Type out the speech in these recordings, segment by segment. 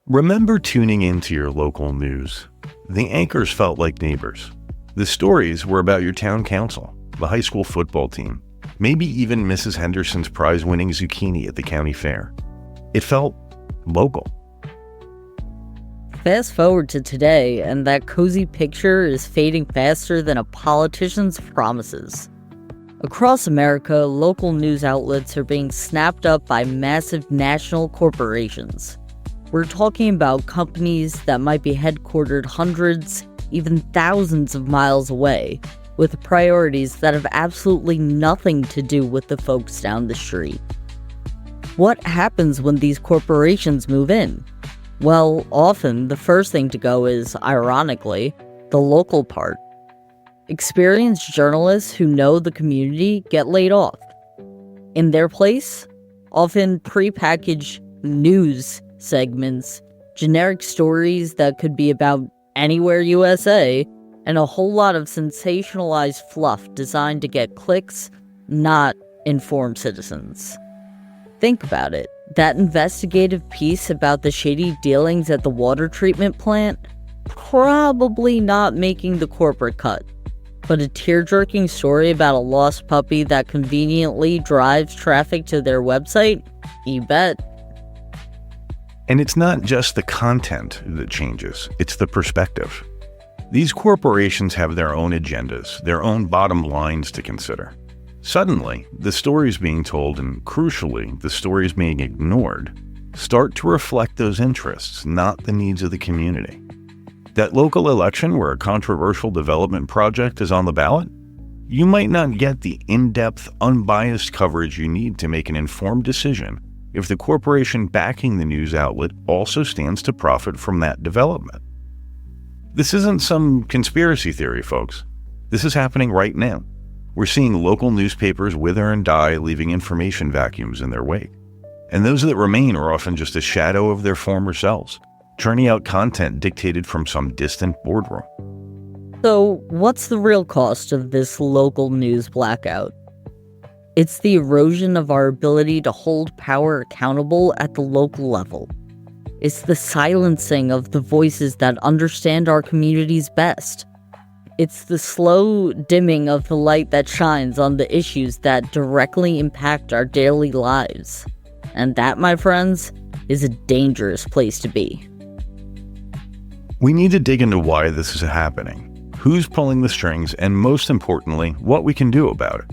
Remember tuning into your local news? The anchors felt like neighbors. The stories were about your town council, the high school football team, maybe even Mrs. Henderson's prize-winning zucchini at the county fair. It felt local. Fast forward to today, and that cozy picture is fading faster than a politician's promises. Across America, local news outlets are being snapped up by massive national corporations. We're talking about companies that might be headquartered hundreds, even thousands of miles away, with priorities that have absolutely nothing to do with the folks down the street. What happens when these corporations move in? Well, often the first thing to go is, ironically, the local part. Experienced journalists who know the community get laid off. In their place, often prepackaged news segments, generic stories that could be about anywhere USA, and a whole lot of sensationalized fluff designed to get clicks, not inform citizens. Think about it. That investigative piece about the shady dealings at the water treatment plant? Probably not making the corporate cut. But a tear-jerking story about a lost puppy that conveniently drives traffic to their website? You bet. And it's not just the content that changes, it's the perspective. These corporations have their own agendas, their own bottom lines to consider. Suddenly, the stories being told, and crucially, the stories being ignored, start to reflect those interests, not the needs of the community. That local election where a controversial development project is on the ballot? You might not get the in-depth, unbiased coverage you need to make an informed decision if the corporation backing the news outlet also stands to profit from that development. This isn't some conspiracy theory, folks. This is happening right now. We're seeing local newspapers wither and die, leaving information vacuums in their wake. And those that remain are often just a shadow of their former selves, churning out content dictated from some distant boardroom. So, what's the real cost of this local news blackout? It's the erosion of our ability to hold power accountable at the local level. It's the silencing of the voices that understand our communities best. It's the slow dimming of the light that shines on the issues that directly impact our daily lives. And that, my friends, is a dangerous place to be. We need to dig into why this is happening, who's pulling the strings, and most importantly, what we can do about it.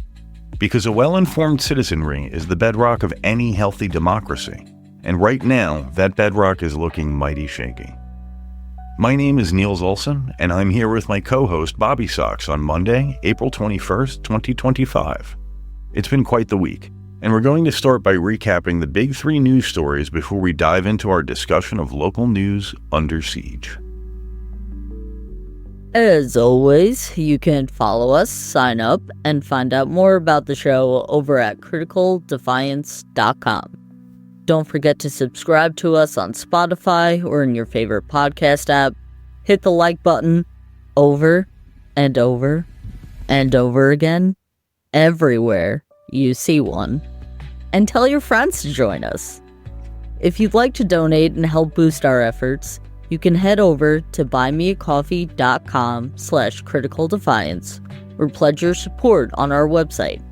Because a well-informed citizenry is the bedrock of any healthy democracy. And right now, that bedrock is looking mighty shaky. My name is Neils Olesen, and I'm here with my co-host Bobby Sox on Monday, April 21st, 2025. It's been quite the week, and we're going to start by recapping the big three news stories before we dive into our discussion of local news under siege. As always, you can follow us, sign up, and find out more about the show over at criticaldefiance.com. Don't forget to subscribe to us on Spotify or in your favorite podcast app. Hit the like button over and over and over again, everywhere you see one. And tell your friends to join us. If you'd like to donate and help boost our efforts, you can head over to buymeacoffee.com/criticaldefiance or pledge your support on our website.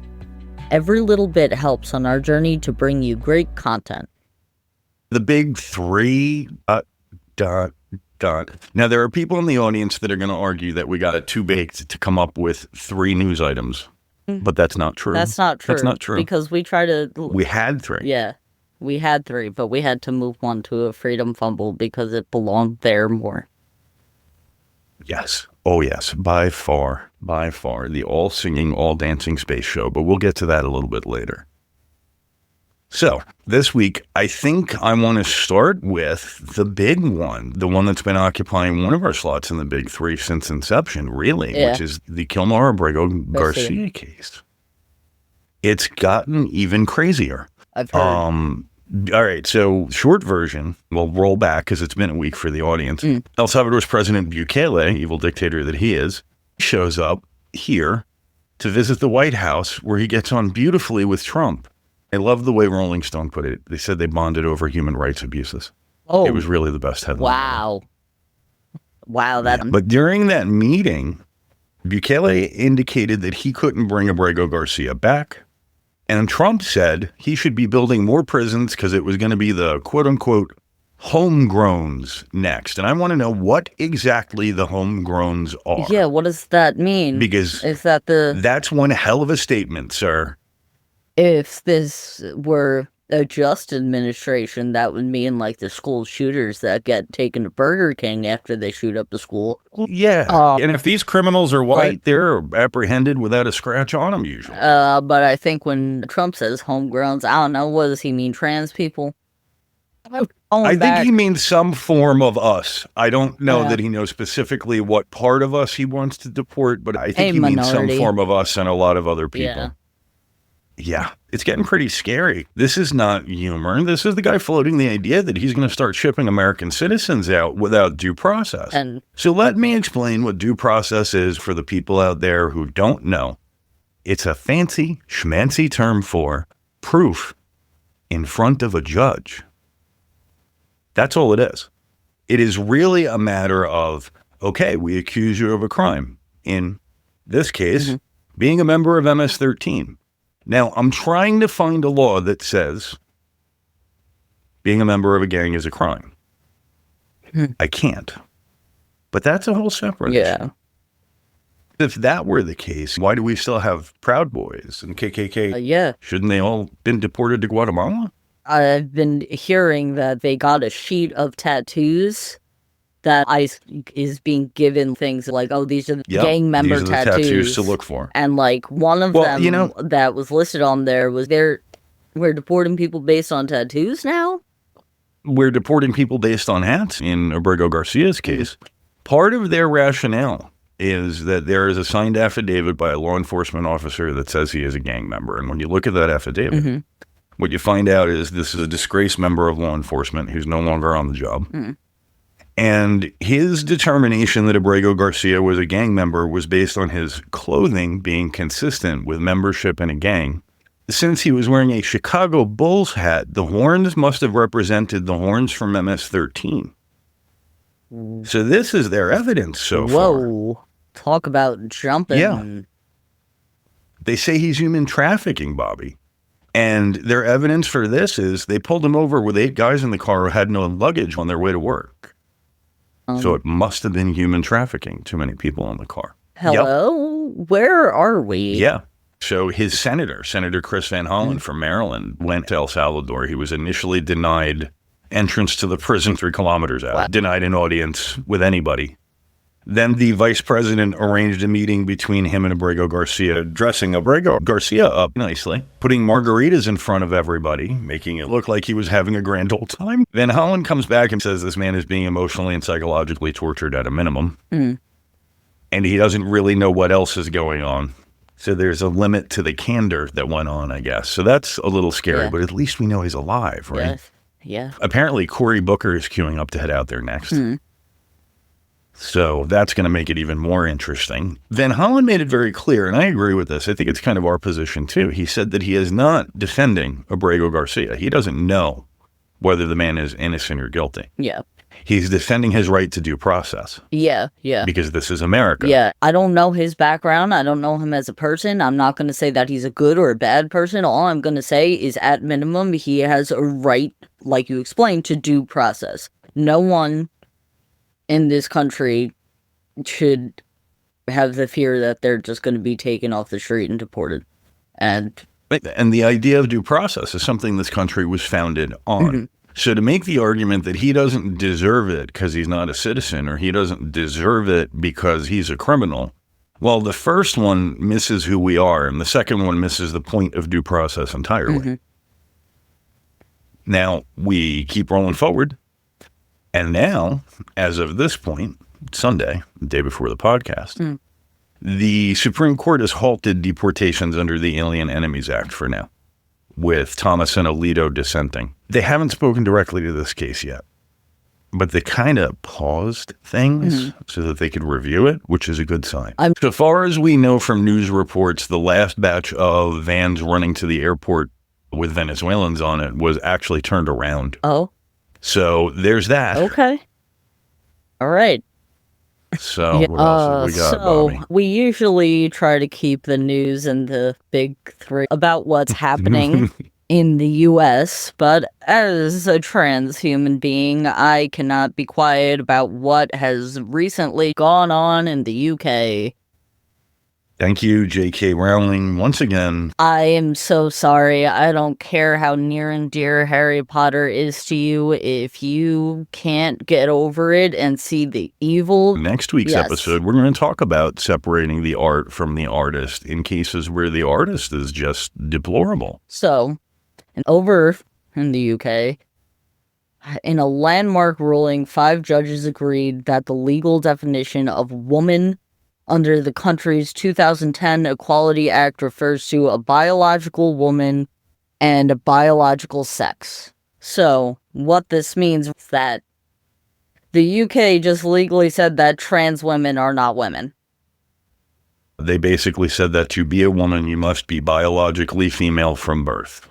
Every little bit helps on our journey to bring you great content. The big three, Now, there are people in the audience that are going to argue that we got it too baked to come up with three news items, but that's not true. That's not true. That's not true. Because we try to... We had three. Yeah. We had three, but we had to move one to a Freedom Fumble because it belonged there more. Yes. Oh, yes. By far. The all-singing, all-dancing space show, but we'll get to that a little bit later. So, this week, I think I want to start with the big one, the one that's been occupying one of our slots in the big three since inception, really, which is the Kilmar Abrego Garcia case. It's gotten even crazier. I've heard. All right, so short version, we'll roll back because it's been a week for the audience. El Salvador's President Bukele, evil dictator that he is, shows up here to visit the White House where he gets on beautifully with Trump. I love the way Rolling Stone put it. They said they bonded over human rights abuses. Oh, It was really the best headline. wow. Wow, that... Yeah. But during that meeting, Bukele indicated that he couldn't bring Abrego Garcia back. And Trump said he should be building more prisons because it was going to be the quote-unquote homegrowns next. And I want to know what exactly the homegrowns are. Yeah, what does that mean? Because is that that's one hell of a statement, sir. If this were a just administration, that would mean like the school shooters that get taken to Burger King after they shoot up the school. Yeah. And if these criminals are white, they're apprehended without a scratch on them usually. But I think when Trump says homegrowns, I don't know, what does he mean, trans people? I think he means some form of us. I don't know that he knows specifically what part of us he wants to deport, but I think he means some form of us and a lot of other people. Yeah, it's getting pretty scary. This is not humor. This is the guy floating the idea that he's going to start shipping American citizens out without due process. So let me explain what due process is for the people out there who don't know. It's a fancy, schmancy term for proof in front of a judge. That's all it is. It is really a matter of, okay, we accuse you of a crime. In this case, being a member of MS-13. Now, I'm trying to find a law that says being a member of a gang is a crime. I can't. But that's a whole separate issue. If that were the case, why do we still have Proud Boys and KKK? Shouldn't they all been deported to Guatemala? I've been hearing that they got a sheet of tattoos that ICE is being given things like, oh, these are the gang member these are the tattoos to look for. And like one of them that was listed on there was we're deporting people based on tattoos now? We're deporting people based on hats in Abrego Garcia's case. Part of their rationale is that there is a signed affidavit by a law enforcement officer that says he is a gang member. And when you look at that affidavit, what you find out is this is a disgraced member of law enforcement who's no longer on the job. And his determination that Abrego Garcia was a gang member was based on his clothing being consistent with membership in a gang. Since he was wearing a Chicago Bulls hat, the horns must have represented the horns from MS-13. So this is their evidence so far. Whoa. Talk about jumping. Yeah. They say he's human trafficking, Bobby. And their evidence for this is they pulled him over with 8 guys in the car who had no luggage on their way to work. So it must have been human trafficking, too many people in the car. Hello? Where are we? Yeah. So his Senator Chris Van Hollen from Maryland went to El Salvador. He was initially denied entrance to the prison 3 kilometers out, denied an audience with anybody. Then the vice president arranged a meeting between him and Abrego Garcia, dressing Abrego Garcia up nicely, putting margaritas in front of everybody, making it look like he was having a grand old time. Van Hollen comes back and says this man is being emotionally and psychologically tortured at a minimum. And he doesn't really know what else is going on. So there's a limit to the candor that went on, I guess. So that's a little scary, but at least we know he's alive, right? Yeah. Apparently, Cory Booker is queuing up to head out there next. So that's going to make it even more interesting. Van Hollen made it very clear, and I agree with this. I think it's kind of our position, too. He said that he is not defending Abrego Garcia. He doesn't know whether the man is innocent or guilty. Yeah. He's defending his right to due process. Yeah. Because this is America. Yeah. I don't know his background. I don't know him as a person. I'm not going to say that he's a good or a bad person. All I'm going to say is, at minimum, he has a right, like you explained, to due process. No one in this country should have the fear that they're just going to be taken off the street and deported. And the idea of due process is something this country was founded on. So to make the argument that he doesn't deserve it because he's not a citizen, or he doesn't deserve it because he's a criminal, well, the first one misses who we are, and the second one misses the point of due process entirely. Now, we keep rolling forward. And now, as of this point, Sunday, the day before the podcast, the Supreme Court has halted deportations under the Alien Enemies Act for now, with Thomas and Alito dissenting. They haven't spoken directly to this case yet, but they kind of paused things so that they could review it, which is a good sign. So far as we know from news reports, the last batch of vans running to the airport with Venezuelans on it was actually turned around. So there's that. Okay. All right. So what else have we got, Bobby? We usually try to keep the news in the big three about what's happening in the US, but as a trans human being, I cannot be quiet about what has recently gone on in the UK. Thank you, J.K. Rowling, once again. I am so sorry. I don't care how near and dear Harry Potter is to you. If you can't get over it and see the evil... Next week's episode, we're going to talk about separating the art from the artist in cases where the artist is just deplorable. So, over in the UK, in a landmark ruling, 5 judges agreed that the legal definition of woman under the country's 2010 Equality Act refers to a biological woman and a biological sex. So, what this means is that the UK just legally said that trans women are not women. They basically said that to be a woman, you must be biologically female from birth.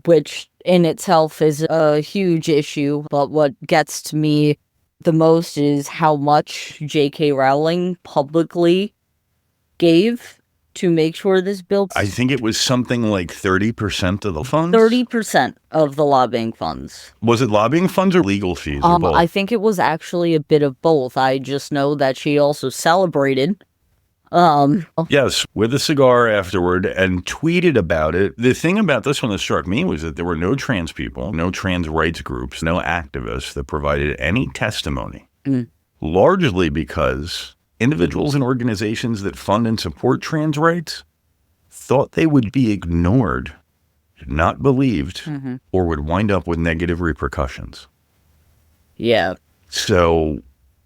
Which in itself is a huge issue, but what gets to me the most is how much J.K. Rowling publicly gave to make sure this bill... I think it was something like 30% of the funds? 30% of the lobbying funds. Was it lobbying funds or legal fees or both? I think it was actually a bit of both. I just know that she also celebrated... Yes, with a cigar afterward and tweeted about it. The thing about this one that struck me was that there were no trans people, no trans rights groups, no activists that provided any testimony, largely because individuals and organizations that fund and support trans rights thought they would be ignored, not believed, or would wind up with negative repercussions. Yeah. So,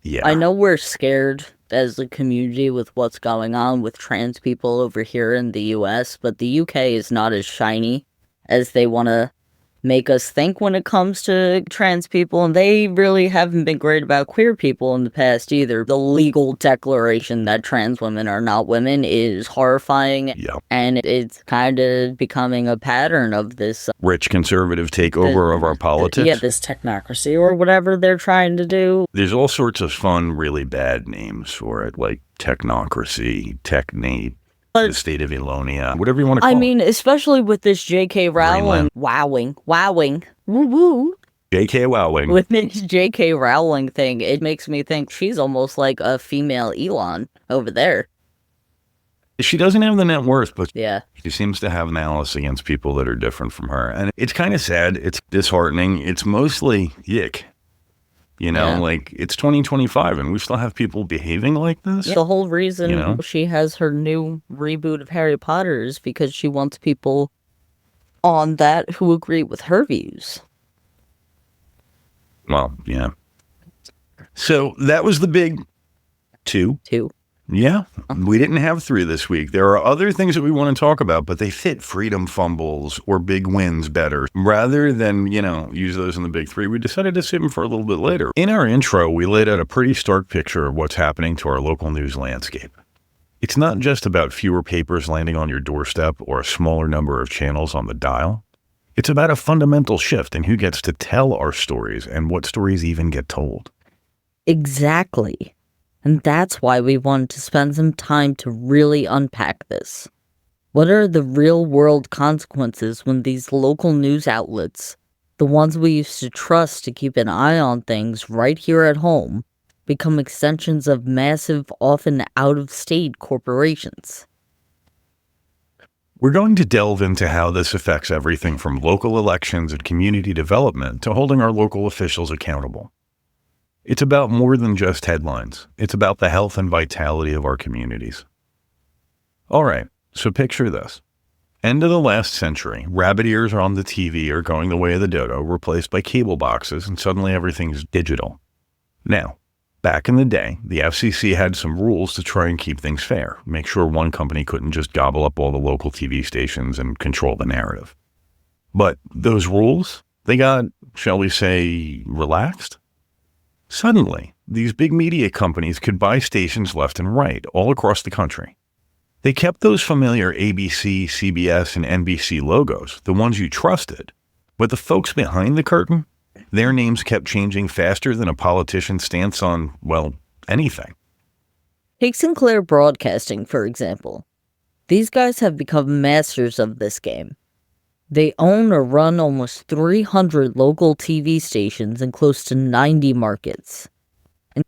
yeah. I know we're scared as a community with what's going on with trans people over here in the US, but the UK is not as shiny as they want to make us think when it comes to trans people, and they really haven't been great about queer people in the past either. The legal declaration that trans women are not women is horrifying, and it's kind of becoming a pattern of this rich conservative takeover of our politics. This technocracy or whatever they're trying to do. There's all sorts of fun, really bad names for it, like technocracy, technate, the state of Elonia, whatever you want to call it. I mean, especially with this J.K. Rowling, woo-woo. J.K. Rowling. With this J.K. Rowling thing, it makes me think she's almost like a female Elon over there. She doesn't have the net worth, but yeah, she seems to have malice against people that are different from her. And it's kind of sad. It's disheartening. It's mostly yick. You know, like, it's 2025 and we still have people behaving like this. The whole reason she has her new reboot of Harry Potter is because she wants people on that who agree with her views. Well, yeah. So that was the big 2. Yeah, we didn't have 3 this week. There are other things that we want to talk about, but they fit freedom fumbles or big wins better. Rather than, use those in the big 3, we decided to save them for a little bit later. In our intro, we laid out a pretty stark picture of what's happening to our local news landscape. It's not just about fewer papers landing on your doorstep or a smaller number of channels on the dial. It's about a fundamental shift in who gets to tell our stories and what stories even get told. Exactly. And that's why we wanted to spend some time to really unpack this. What are the real-world consequences when these local news outlets, the ones we used to trust to keep an eye on things right here at home, become extensions of massive, often out-of-state corporations? We're going to delve into how this affects everything from local elections and community development to holding our local officials accountable. It's about more than just headlines. It's about the health and vitality of our communities. All right, so picture this. End of the last century, rabbit ears on the TV are going the way of the dodo, replaced by cable boxes, and suddenly everything's digital. Now, back in the day, the FCC had some rules to try and keep things fair, make sure one company couldn't just gobble up all the local TV stations and control the narrative. But those rules, they got, shall we say, relaxed? Suddenly, these big media companies could buy stations left and right, all across the country. They kept those familiar ABC, CBS, and NBC logos, the ones you trusted, but the folks behind the curtain, Their names kept changing faster than a politician's stance on, well, anything. Take Sinclair Broadcasting, for example. These guys have become masters of this game. They own or run almost 300 local TV stations in close to 90 markets.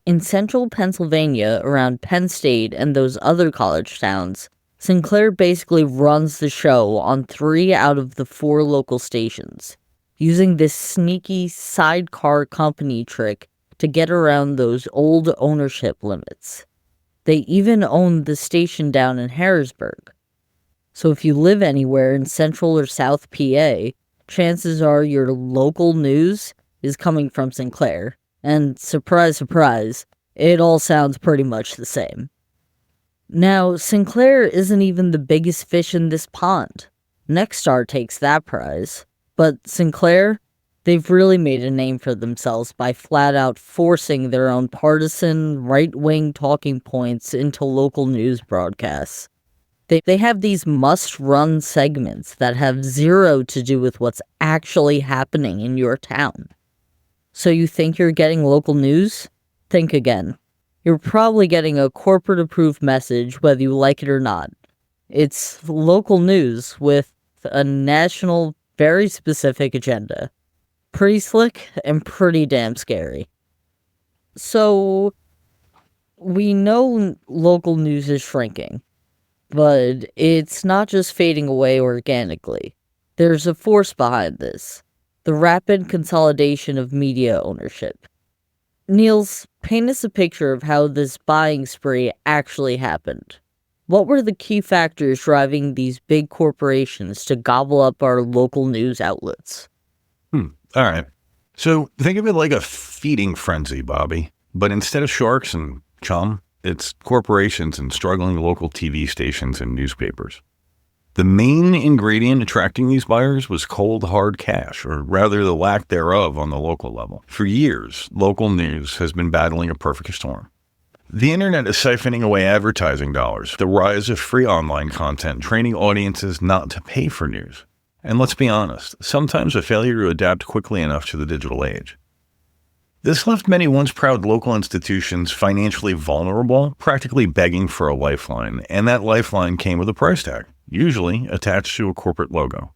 In central Pennsylvania, around Penn State and those other college towns, Sinclair basically runs the show on 3 out of the 4 local stations, using this sneaky sidecar company trick to get around those old ownership limits. They even own the station down in Harrisburg. So if you live anywhere in central or south PA, chances are your local news is coming from Sinclair. And surprise, surprise, it all sounds pretty much the same. Now, Sinclair isn't even the biggest fish in this pond. Nexstar takes that prize. But Sinclair, they've really made a name for themselves by flat out forcing their own partisan, right-wing talking points into local news broadcasts. They have these must-run segments that have zero to do with what's actually happening in your town. So you think you're getting local news? Think again. You're probably getting a corporate-approved message whether you like it or not. It's local news with a national, very specific agenda. Pretty slick and pretty damn scary. So, we know local news is shrinking. But it's not just fading away organically. There's a force behind this. The rapid consolidation of media ownership. Niels, paint us a picture of how this buying spree actually happened. What were the key factors driving these big corporations to gobble up our local news outlets? All right. So think of it like a feeding frenzy, Bobby. But instead of sharks and chum, it's corporations and struggling local TV stations and newspapers. The main ingredient attracting these buyers was cold, hard cash, or rather the lack thereof on the local level. For years, local news has been battling a perfect storm. The internet is siphoning away advertising dollars, the rise of free online content, training audiences not to pay for news. And let's be honest, sometimes a failure to adapt quickly enough to the digital age. This left many once proud local institutions financially vulnerable, practically begging for a lifeline, and that lifeline came with a price tag, usually attached to a corporate logo.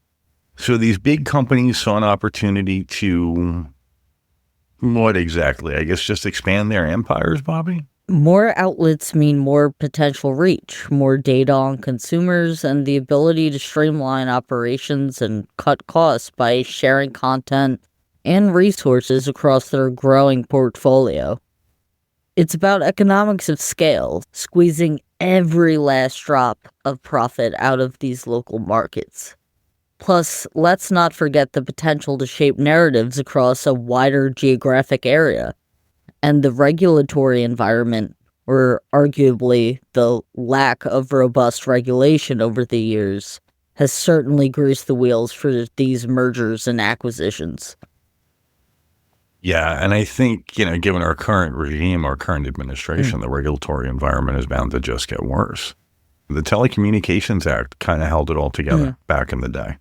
So these big companies saw an opportunity to, what exactly? I guess just expand their empires, Bobby? More outlets mean more potential reach, more data on consumers, and the ability to streamline operations and cut costs by sharing content and resources across their growing portfolio. It's about economics of scale, squeezing every last drop of profit out of these local markets. Plus, let's not forget the potential to shape narratives across a wider geographic area. And the regulatory environment, or arguably the lack of robust regulation over the years, has certainly greased the wheels for these mergers and acquisitions. Yeah, and I think, given our current regime, our current administration, the regulatory environment is bound to just get worse. The Telecommunications Act kind of held it all together back in the day.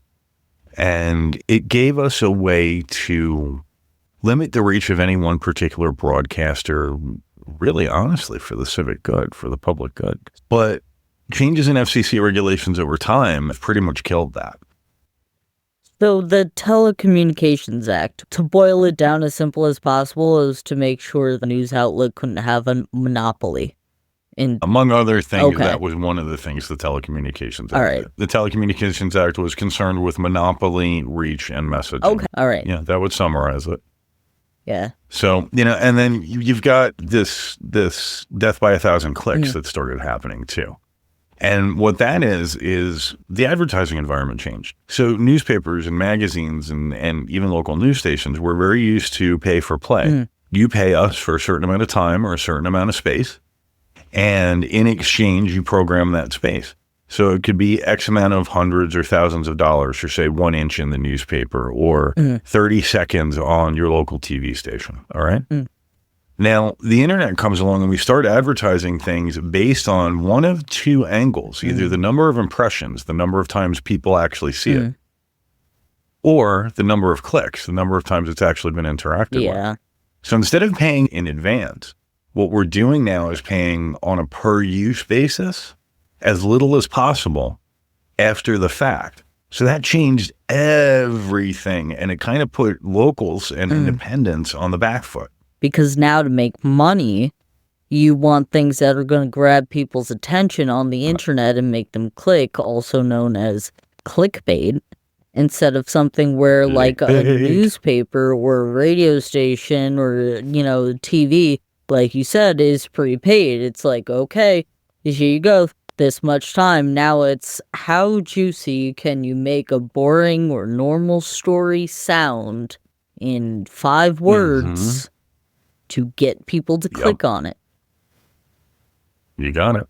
And it gave us a way to limit the reach of any one particular broadcaster, really honestly, for the civic good, for the public good. But changes in FCC regulations over time have pretty much killed that. So the Telecommunications Act, to boil it down as simple as possible, is to make sure the news outlet couldn't have a monopoly. Among other things, that was one of the things the Telecommunications Act did. The Telecommunications Act was concerned with monopoly, reach, and messaging. Okay, all right. Yeah, that would summarize it. Yeah. So, and then you've got this death by 1,000 clicks that started happening too. And what that is the advertising environment changed. So newspapers and magazines and even local news stations were very used to pay for play. You pay us for a certain amount of time or a certain amount of space. And in exchange, you program that space. So it could be X amount of hundreds or thousands of dollars for, say, 1 inch in the newspaper or 30 seconds on your local TV station. All right? Now, the internet comes along and we start advertising things based on one of two angles, either the number of impressions, the number of times people actually see it, or the number of clicks, the number of times it's actually been interacted with. So instead of paying in advance, what we're doing now is paying on a per-use basis as little as possible after the fact. So that changed everything, and it kind of put locals and independents on the back foot. Because now to make money, you want things that are going to grab people's attention on the internet and make them click, also known as clickbait, instead of something where like a newspaper or a radio station or, TV, like you said, is prepaid. It's like, okay, here you go, this much time. Now it's how juicy can you make a boring or normal story sound in 5 words to get people to click on it. You got it.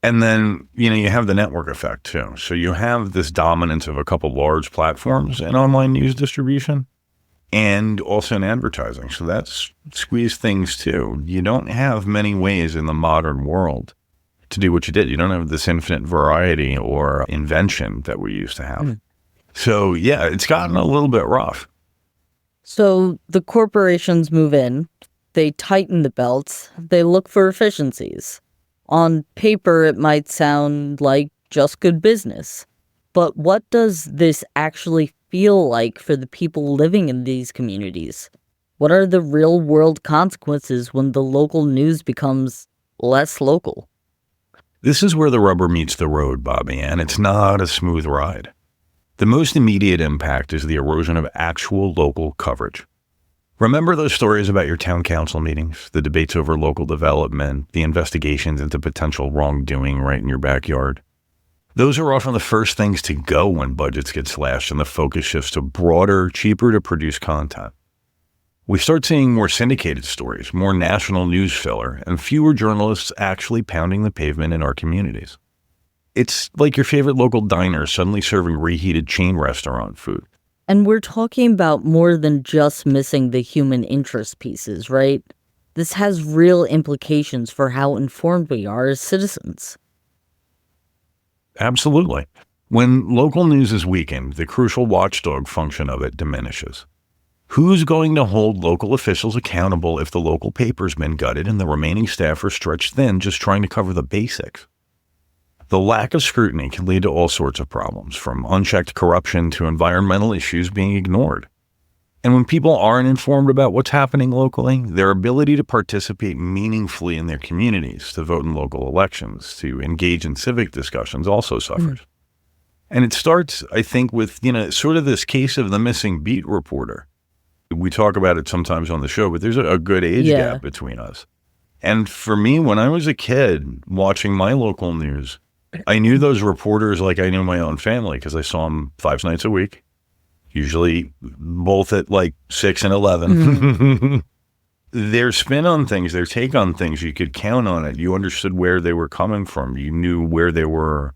And then, you have the network effect too. So you have this dominance of a couple large platforms in online news distribution and also in advertising. So that's squeezed things too. You don't have many ways in the modern world to do what you did. You don't have this infinite variety or invention that we used to have. So yeah, it's gotten a little bit rough. So the corporations move in, they tighten the belts, they look for efficiencies. On paper, it might sound like just good business. But what does this actually feel like for the people living in these communities? What are the real-world consequences when the local news becomes less local? This is where the rubber meets the road, Bobby, and it's not a smooth ride. The most immediate impact is the erosion of actual local coverage. Remember those stories about your town council meetings, the debates over local development, the investigations into potential wrongdoing right in your backyard? Those are often the first things to go when budgets get slashed and the focus shifts to broader, cheaper to produce content. We start seeing more syndicated stories, more national news filler, and fewer journalists actually pounding the pavement in our communities. It's like your favorite local diner suddenly serving reheated chain restaurant food. And we're talking about more than just missing the human interest pieces, right? This has real implications for how informed we are as citizens. Absolutely. When local news is weakened, the crucial watchdog function of it diminishes. Who's going to hold local officials accountable if the local paper's been gutted and the remaining staff are stretched thin just trying to cover the basics? The lack of scrutiny can lead to all sorts of problems, from unchecked corruption to environmental issues being ignored. And when people aren't informed about what's happening locally, their ability to participate meaningfully in their communities, to vote in local elections, to engage in civic discussions also suffers. And it starts, I think, with, sort of this case of the missing beat reporter. We talk about it sometimes on the show, but there's a good age gap between us. And for me, when I was a kid watching my local news, I knew those reporters like I knew my own family because I saw them 5 nights a week, usually both at like 6 and 11. Their spin on things, their take on things, you could count on it. You understood where they were coming from. You knew where they were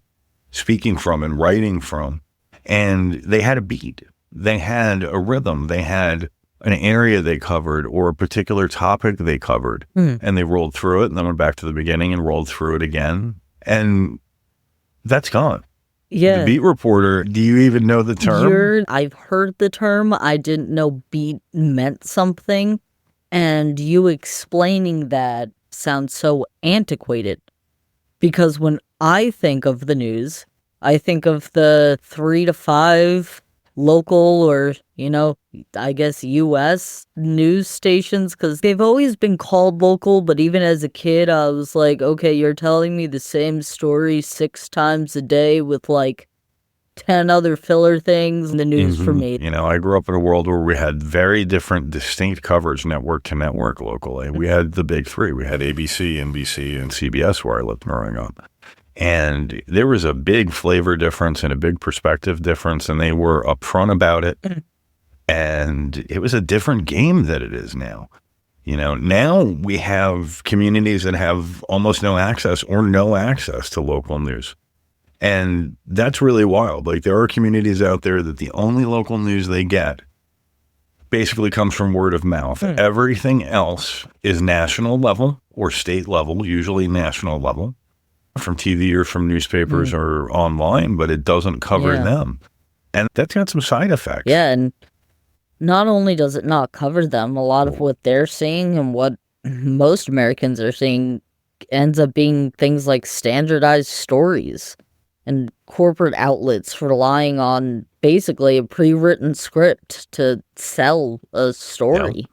speaking from and writing from. And they had a beat. They had a rhythm. They had an area they covered or a particular topic they covered. And they rolled through it and then went back to the beginning and rolled through it again. And that's gone. Yeah. The beat reporter, do you even know the term? I've heard the term. I didn't know beat meant something. And you explaining that sounds so antiquated. Because when I think of the news, I think of the 3 to 5 local or, I guess U.S. news stations, because they've always been called local, but even as a kid, I was like, okay, you're telling me the same story 6 times a day with like 10 other filler things in the news for me. I grew up in a world where we had very different, distinct coverage network to network locally. We had the big 3. We had ABC, NBC, and CBS where I lived growing up. And there was a big flavor difference and a big perspective difference, and they were upfront about it. And it was a different game than it is now. Now we have communities that have almost no access or no access to local news. And that's really wild. Like, there are communities out there that the only local news they get basically comes from word of mouth. Everything else is national level or state level, usually national level, from TV or from newspapers or online, but it doesn't cover them. And that's got some side effects. Yeah, and not only does it not cover them, a lot of what they're seeing and what most Americans are seeing ends up being things like standardized stories and corporate outlets relying on basically a pre-written script to sell a story.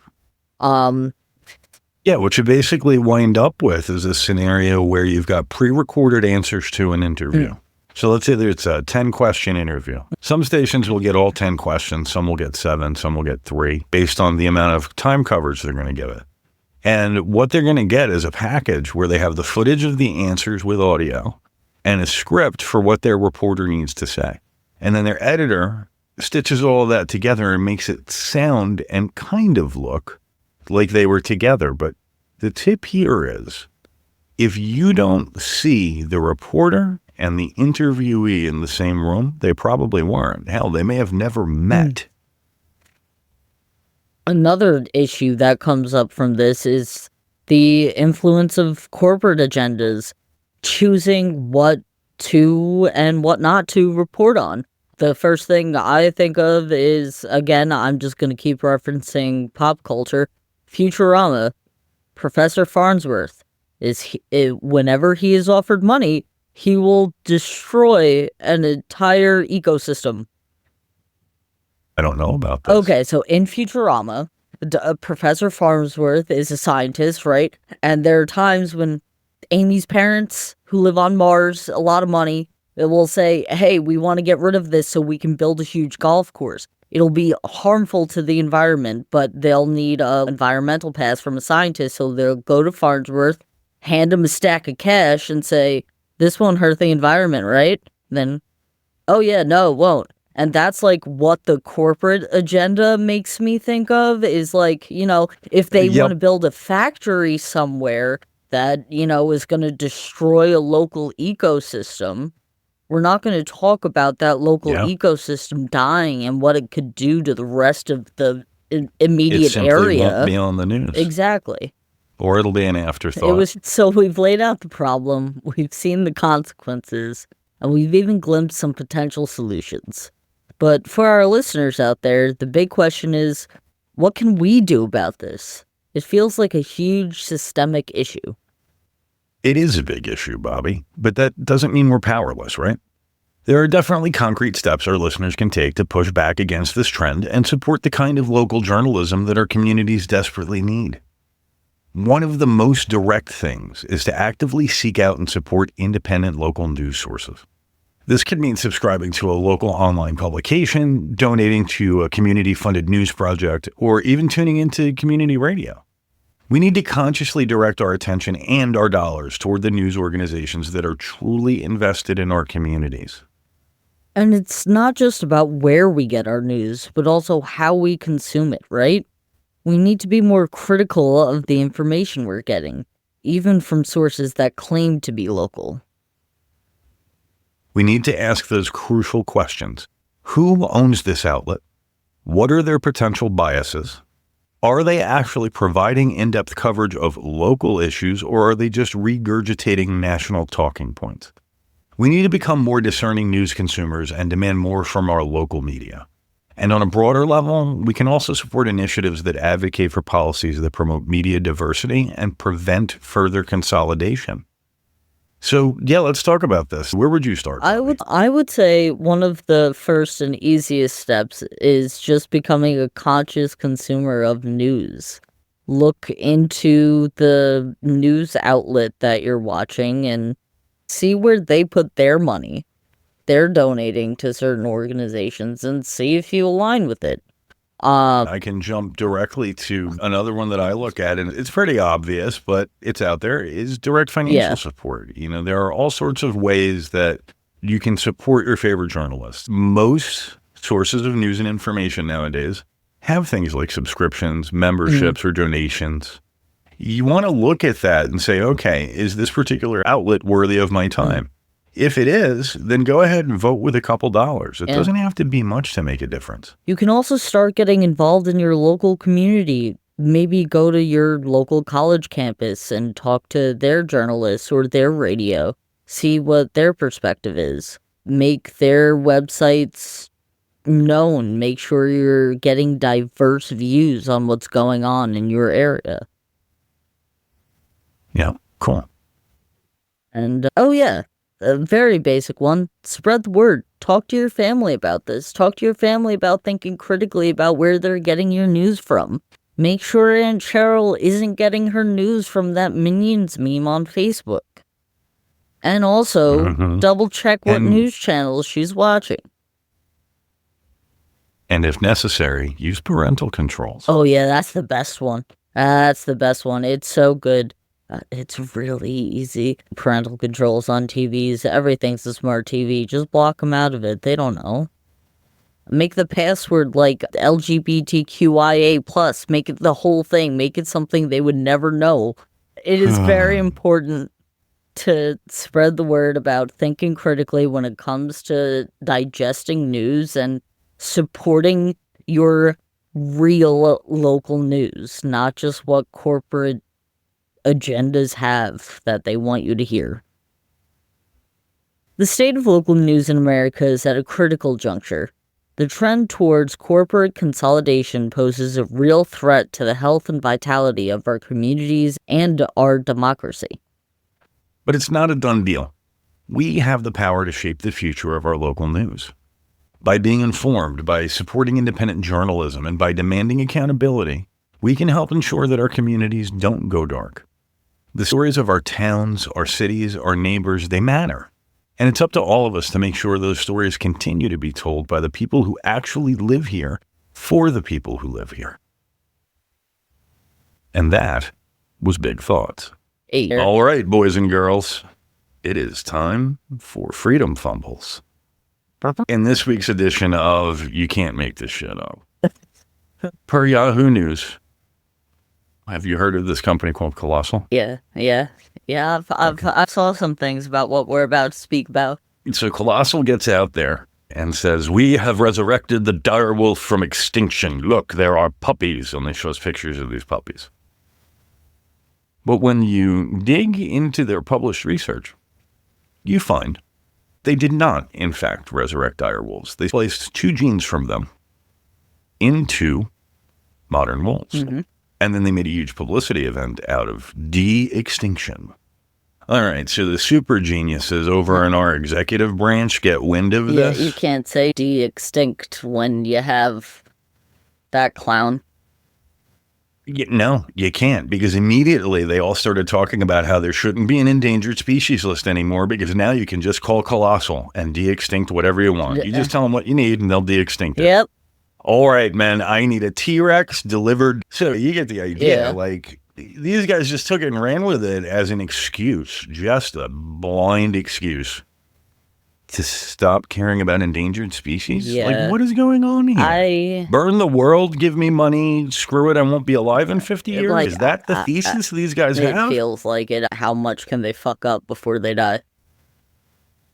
Yeah, what you basically wind up with is a scenario where you've got pre-recorded answers to an interview. So let's say that it's a 10-question interview. Some stations will get all 10 questions, some will get 7, some will get 3, based on the amount of time coverage they're going to give it. And what they're going to get is a package where they have the footage of the answers with audio and a script for what their reporter needs to say. And then their editor stitches all of that together and makes it sound and kind of look like they were together. But the tip here is, if you don't see the reporter and the interviewee in the same room, they probably weren't. Hell, they may have never met. Another issue that comes up from this is the influence of corporate agendas choosing what to and what not to report on. The first thing I think of is, again, I'm just going to keep referencing pop culture, Futurama. Professor Farnsworth, whenever he is offered money, he will destroy an entire ecosystem. I don't know about this. Okay, so in Futurama, Professor Farnsworth is a scientist, right? And there are times when Amy's parents, who live on Mars, a lot of money, they will say, hey, we want to get rid of this so we can build a huge golf course. It'll be harmful to the environment, but they'll need an environmental pass from a scientist, so they'll go to Farnsworth, hand him a stack of cash, and say, this won't hurt the environment, right? Then, oh yeah, no, it won't. And that's like what the corporate agenda makes me think of, is like, if they want to build a factory somewhere that, is going to destroy a local ecosystem, we're not going to talk about that local ecosystem dying and what it could do to the rest of the immediate area. Won't be on the news. Exactly. Or it'll be an afterthought. So we've laid out the problem, we've seen the consequences, and we've even glimpsed some potential solutions. But for our listeners out there, the big question is, what can we do about this? It feels like a huge systemic issue. It is a big issue, Bobby, but that doesn't mean we're powerless, right? There are definitely concrete steps our listeners can take to push back against this trend and support the kind of local journalism that our communities desperately need. One of the most direct things is to actively seek out and support independent local news sources. This could mean subscribing to a local online publication, donating to a community-funded news project, or even tuning into community radio. We need to consciously direct our attention and our dollars toward the news organizations that are truly invested in our communities. And it's not just about where we get our news, but also how we consume it, right? We need to be more critical of the information we're getting, even from sources that claim to be local. We need to ask those crucial questions. Who owns this outlet? What are their potential biases? Are they actually providing in-depth coverage of local issues, or are they just regurgitating national talking points? We need to become more discerning news consumers and demand more from our local media. And on a broader level, we can also support initiatives that advocate for policies that promote media diversity and prevent further consolidation. So, let's talk about this. Where would you start? I would say one of the first and easiest steps is just becoming a conscious consumer of news. Look into the news outlet that you're watching and see where they put their money. They're donating to certain organizations, and see if you align with it. I can jump directly to another one that I look at, and it's pretty obvious, but it's out there, is direct financial support. There are all sorts of ways that you can support your favorite journalists. Most sources of news and information nowadays have things like subscriptions, memberships, or donations. You want to look at that and say, okay, is this particular outlet worthy of my time? If it is, then go ahead and vote with a couple dollars. It doesn't have to be much to make a difference. You can also start getting involved in your local community. Maybe go to your local college campus and talk to their journalists or their radio. See what their perspective is. Make their websites known. Make sure you're getting diverse views on what's going on in your area. Yeah, cool. And, oh yeah, a very basic one. Spread the word. Talk to your family about this. Talk to your family about thinking critically about where they're getting your news from. Make sure Aunt Cheryl isn't getting her news from that Minions meme on Facebook. And also, double check what news channels she's watching. And if necessary, use parental controls. Oh yeah, that's the best one. That's the best one. It's so good. It's really easy. Parental controls on TVs. Everything's a smart TV. Just block them out of it. They don't know. Make the password like LGBTQIA+. Make it the whole thing. Make it something they would never know. It is very important to spread the word about thinking critically when it comes to digesting news and supporting your real local news, not just what corporate agendas have that they want you to hear. The state of local news in America is at a critical juncture. The trend towards corporate consolidation poses a real threat to the health and vitality of our communities and our democracy. But it's not a done deal. We have the power to shape the future of our local news. By being informed, by supporting independent journalism, and by demanding accountability, we can help ensure that our communities don't go dark. The stories of our towns, our cities, our neighbors, they matter. And it's up to all of us to make sure those stories continue to be told by the people who actually live here for the people who live here. And that was Big Thoughts. Hey. All right, boys and girls, it is time for Freedom Fumbles. In this week's edition of You Can't Make This Shit Up, per Yahoo News, have you heard of this company called Colossal? Yeah. I saw some things about what we're about to speak about. So Colossal gets out there and says, "We have resurrected the dire wolf from extinction. Look, there are puppies." And they show us pictures of these puppies. But when you dig into their published research, you find they did not, in fact, resurrect dire wolves. They placed 2 genes from them into modern wolves. Mm-hmm. And then they made a huge publicity event out of de-extinction. All right, so the super geniuses over in our executive branch get wind of this. Yeah, you can't say de-extinct when you have that clown. No, you can't, because immediately they all started talking about how there shouldn't be an endangered species list anymore, because now you can just call Colossal and de-extinct whatever you want. You just tell them what you need and they'll de-extinct it. Yep. All right, man, I need a T-Rex delivered. So you get the idea. Yeah. Like, these guys just took it and ran with it as an excuse, just a blind excuse to stop caring about endangered species. Yeah. Like, what is going on here? Burn the world, give me money, screw it, I won't be alive in 50 years? Like, is that the thesis these guys have? It feels like it. How much can they fuck up before they die?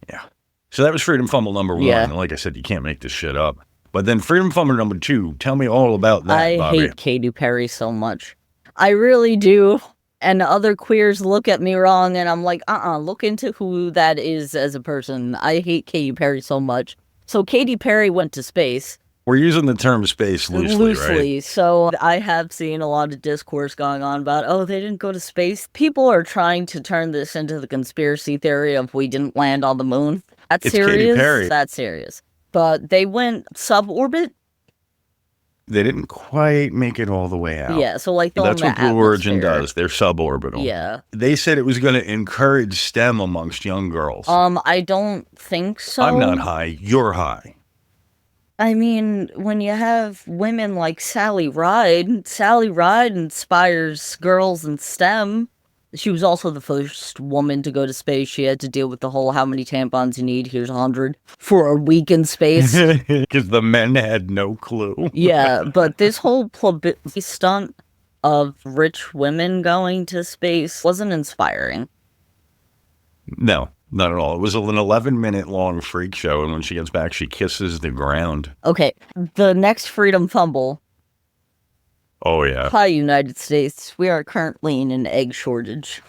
Yeah. So that was Freedom Fumble number 1. Yeah. And like I said, you can't make this shit up. But then Freedom Fumble number 2, tell me all about that, Bobby. I hate Katy Perry so much. I really do. And other queers look at me wrong, and I'm like, look into who that is as a person. I hate Katy Perry so much. So Katy Perry went to space. We're using the term space loosely, right? So I have seen a lot of discourse going on about, they didn't go to space. People are trying to turn this into the conspiracy theory of we didn't land on the moon. That's serious. Katy Perry. That's serious. But they went suborbit. They didn't quite make it all the way out. Yeah, so like that's what Blue Origin does. They're suborbital. Yeah. They said it was going to encourage STEM amongst young girls. I don't think so. I'm not high. You're high. I mean, when you have women like Sally Ride inspires girls in STEM. She was also the first woman to go to space. She had to deal with the whole how many tampons you need. Here's 100 for a week in space. Because the men had no clue. Yeah, but this whole stunt of rich women going to space wasn't inspiring. No, not at all. It was an 11-minute long freak show, and when she gets back, she kisses the ground. Okay, the next Freedom Fumble. Oh, yeah. Hi, United States. We are currently in an egg shortage.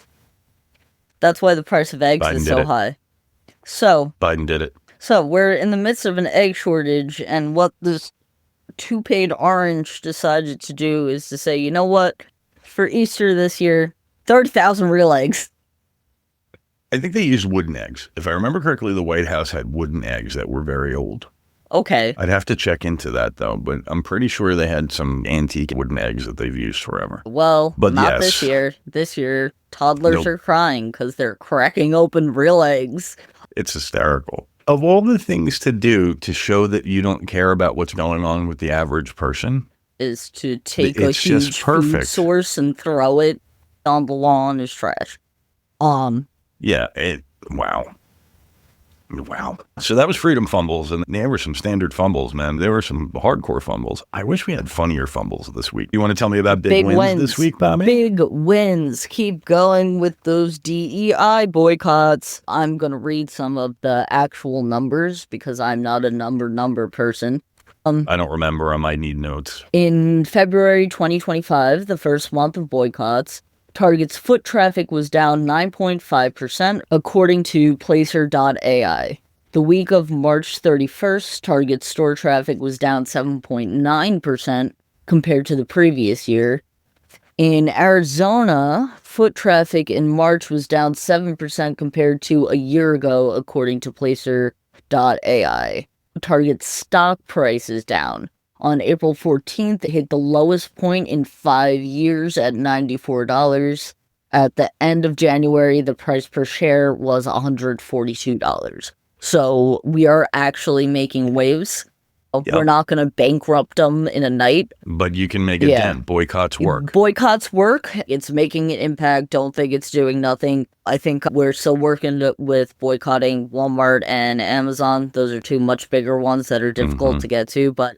That's why the price of eggs is so high. So, Biden did it. So we're in the midst of an egg shortage, and what this two-paid orange decided to do is to say, you know what? For Easter this year, 30,000 real eggs. I think they used wooden eggs. If I remember correctly, the White House had wooden eggs that were very old. Okay. I'd have to check into that, though, but I'm pretty sure they had some antique wooden eggs that they've used forever. Well, but not yes. this year. This year, toddlers Nope. are crying because they're cracking open real eggs. It's hysterical. Of all the things to do to show that you don't care about what's going on with the average person, is to take a it's just huge food perfect. source and throw it on the lawn as trash. Yeah, wow. So that was Freedom Fumbles, and there were some standard fumbles, man. There were some hardcore fumbles. I wish we had funnier fumbles this week. You want to tell me about big wins this week, Bobby? Big wins. Keep going with those DEI boycotts. I'm going to read some of the actual numbers because I'm not a number person. I don't remember them. I need notes. In February 2025, the first month of boycotts, Target's foot traffic was down 9.5%, according to Placer.ai. The week of March 31st, Target's store traffic was down 7.9% compared to the previous year. In Arizona, foot traffic in March was down 7% compared to a year ago, according to Placer.ai. Target's stock price is down. On April 14th, it hit the lowest point in 5 years at $94. At the end of January, the price per share was $142. So we are actually making waves. Yep. We're not going to bankrupt them in a night. But you can make a dent. Boycotts work. Boycotts work. It's making an impact. Don't think it's doing nothing. I think we're still working with boycotting Walmart and Amazon. Those are two much bigger ones that are difficult to get to, but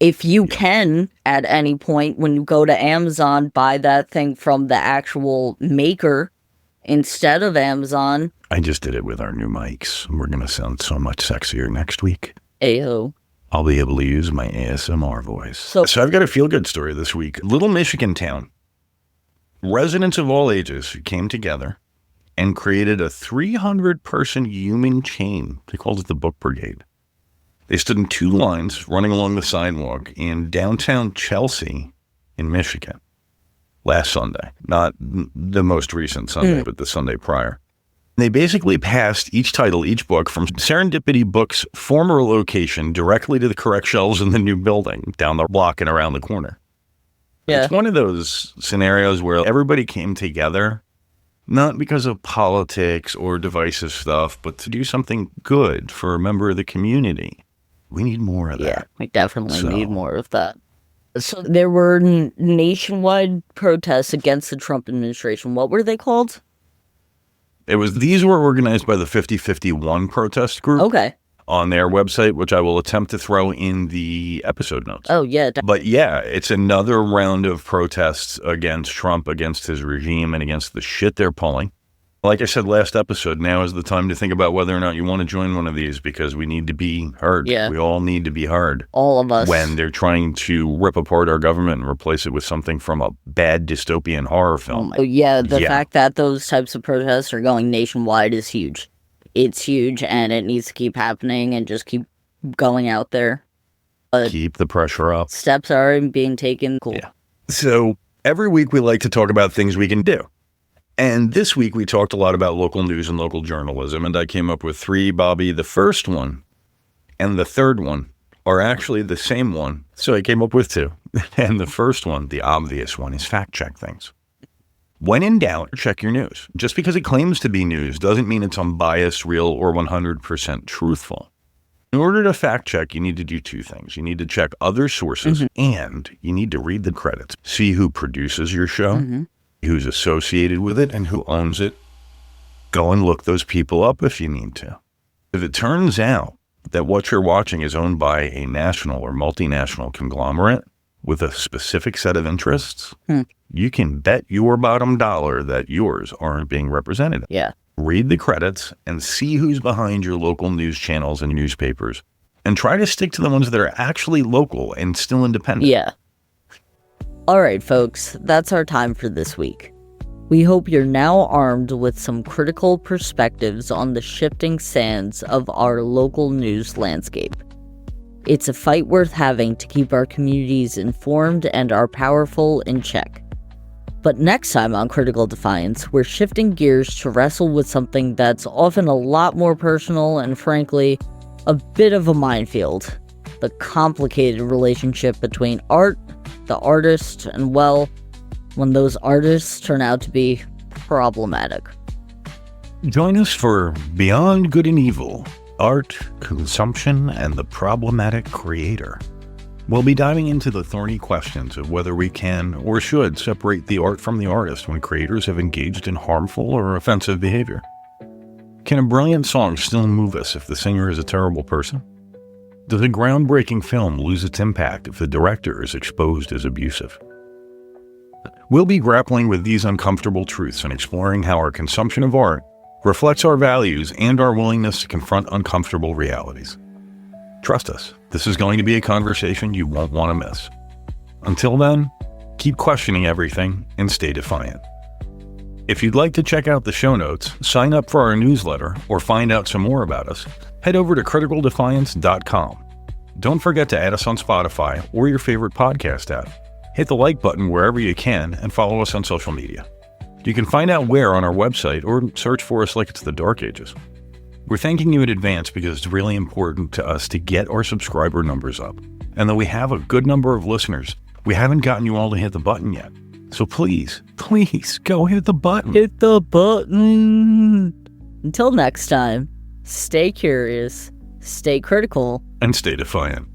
if you can, at any point, when you go to Amazon, buy that thing from the actual maker instead of Amazon. I just did it with our new mics. We're going to sound so much sexier next week. Ayo. I'll be able to use my ASMR voice. So I've got a feel-good story this week. Little Michigan town. Residents of all ages came together and created a 300-person human chain. They called it the Book Brigade. They stood in two lines running along the sidewalk in downtown Chelsea in Michigan last Sunday. Not the most recent Sunday, but the Sunday prior. They basically passed each title, each book, from Serendipity Books' former location directly to the correct shelves in the new building down the block and around the corner. Yeah. It's one of those scenarios where everybody came together, not because of politics or divisive stuff, but to do something good for a member of the community. We need more of that. Yeah, we definitely need more of that. So there were nationwide protests against the Trump administration. What were they called? These were organized by the 5051 protest group. Okay. On their website, which I will attempt to throw in the episode notes. Oh, yeah. But yeah, it's another round of protests against Trump, against his regime, and against the shit they're pulling. Like I said last episode, now is the time to think about whether or not you want to join one of these, because we need to be heard. Yeah. We all need to be heard. All of us. When they're trying to rip apart our government and replace it with something from a bad dystopian horror film. The fact that those types of protests are going nationwide is huge. It's huge, and it needs to keep happening and just keep going out there. But keep the pressure up. Steps are being taken. Cool. Yeah. So every week we like to talk about things we can do. And this week we talked a lot about local news and local journalism, and I came up with 3, Bobby. The first one and the third one are actually the same one, so I came up with 2. And the first one, the obvious one, is fact check things. When in doubt, check your news. Just because it claims to be news doesn't mean it's unbiased, real, or 100% truthful. In order to fact check, you need to do 2 things. You need to check other sources, and you need to read the credits. See who produces your show, who's associated with it, and who owns it. Go and look those people up if you need to. If it turns out that what you're watching is owned by a national or multinational conglomerate with a specific set of interests, you can bet your bottom dollar that yours aren't being represented. Yeah. Read the credits and see who's behind your local news channels and newspapers, and try to stick to the ones that are actually local and still independent. Yeah. All right, folks, that's our time for this week. We hope you're now armed with some critical perspectives on the shifting sands of our local news landscape. It's a fight worth having to keep our communities informed and our powerful in check. But next time on Critical Defiance, we're shifting gears to wrestle with something that's often a lot more personal and, frankly, a bit of a minefield. The complicated relationship between art, the artist, and, well, when those artists turn out to be problematic. Join us for Beyond Good and Evil, Art, Consumption, and the Problematic Creator. We'll be diving into the thorny questions of whether we can or should separate the art from the artist when creators have engaged in harmful or offensive behavior. Can a brilliant song still move us if the singer is a terrible person? Does a groundbreaking film lose its impact if the director is exposed as abusive? We'll be grappling with these uncomfortable truths and exploring how our consumption of art reflects our values and our willingness to confront uncomfortable realities. Trust us, this is going to be a conversation you won't want to miss. Until then, keep questioning everything and stay defiant. If you'd like to check out the show notes, sign up for our newsletter, or find out some more about us, head over to criticaldefiance.com. Don't forget to add us on Spotify or your favorite podcast app. Hit the like button wherever you can and follow us on social media. You can find out where on our website or search for us like it's the Dark Ages. We're thanking you in advance because it's really important to us to get our subscriber numbers up. And though we have a good number of listeners, we haven't gotten you all to hit the button yet. So please go hit the button. Hit the button! Until next time, stay curious, stay critical, And stay defiant.